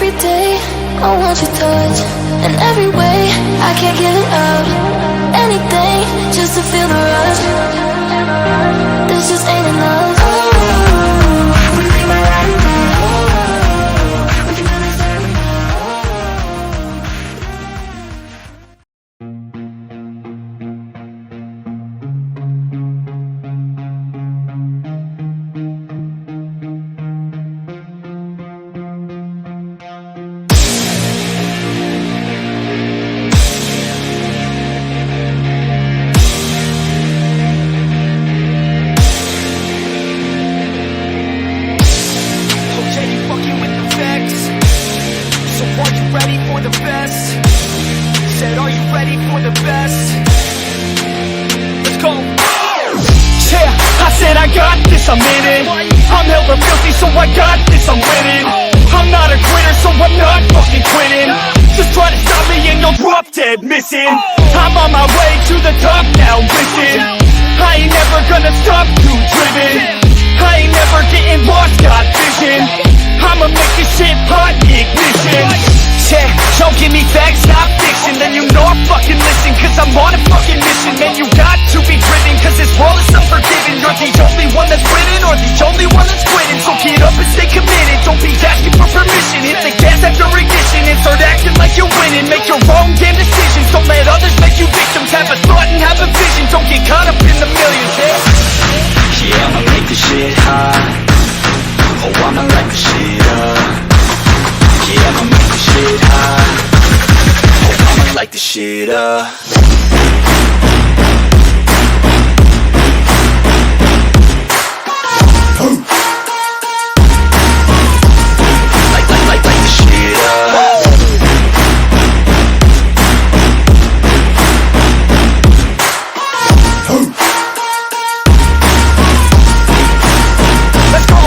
every day I want your touch, in every way I can't give it up. Anything just to feel the rush. This just ain't enough. I'm in it. I'm hella filthy, so I got this, I'm winning. I'm not a quitter, so I'm not fucking quitting. Just try to stop me and you'll drop dead missing. I'm on my way to the top now, listen. I ain't never gonna stop, too driven. I ain't never getting lost, got vision. I'ma make this shit hot, ignition. Yeah, don't give me facts, not fiction. Then you know I fucking listen, cause I'm on a fucking mission. Man, you got to be driven, cause this world is unforgiving. You're the only one that's winning, or the only one that's quitting. So get up and stay committed, don't be asking for permission. Hit the gas after ignition and start acting like you're winning. Make your own damn decisions, don't let others make you victims. Have a thought and have a vision, don't get caught up in the millions. Yeah, I'ma make this shit hot. Oh, I'ma light this shit up. Yeah, I'ma make this shit hot. Oh, I'ma light this shit up. Light this shit up. Let's go.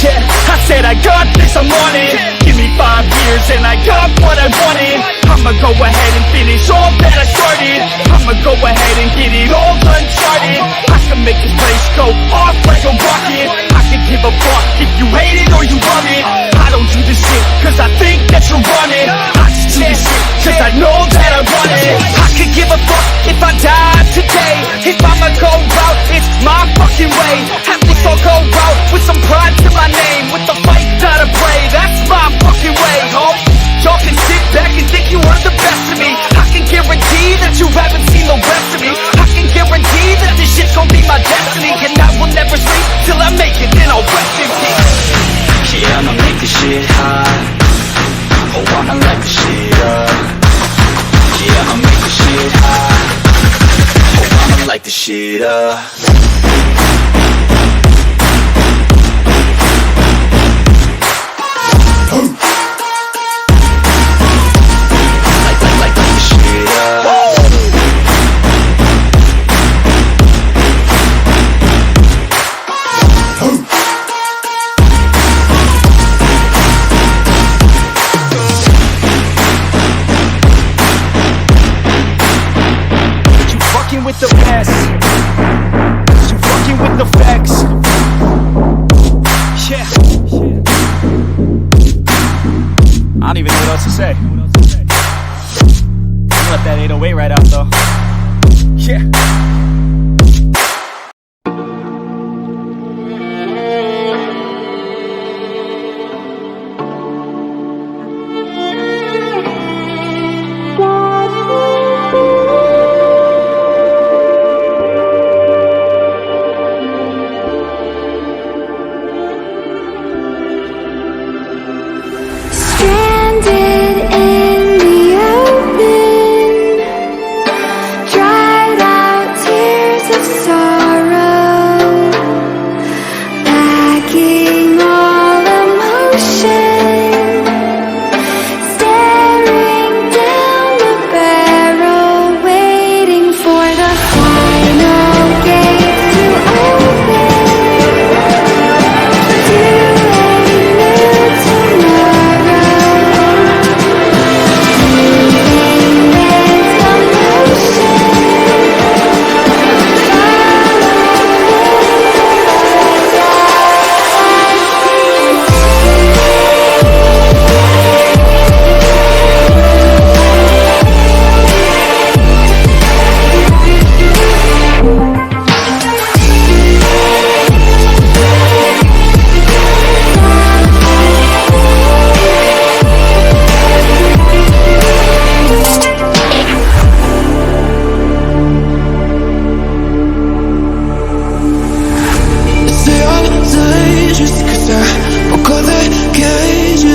Yeah, I said I got this, I'm on it. Give me 5 years and I got what I wanted. I'ma go ahead and finish all that I started. I'ma go ahead and get it all uncharted. I can make this place go off like a rocket. I can give a fuck if you hate it or you love it. I don't do this shit cause I think that you're on it. I just do this shit cause I know that I want it. I could give a fuck if I died today. If I'ma go out, it's my fucking way. At least I'll go out with some pride to my name. With the fight, not a play, that's my fucking way, ho. Y'all can sit back and think you are the best of me. I can guarantee that you haven't seen the rest of me. I can guarantee that this shit's gonna be my destiny. And I will never sleep till I make it, then I'll rest in peace. Yeah, I'ma make this shit hot. Oh, I'ma light this shit up. Yeah, I'ma make this shit hot. Oh, I'ma light this shit up. With the best, you fucking with the facts. Yeah, I don't even know what else to say. I'll let that 808 right out though. Yeah. Stranded in the open, dried out tears of sorrow, lacking all emotion, staring down the barrel, waiting for the final gate to open to a new tomorrow.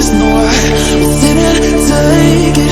there's no way within it. Take it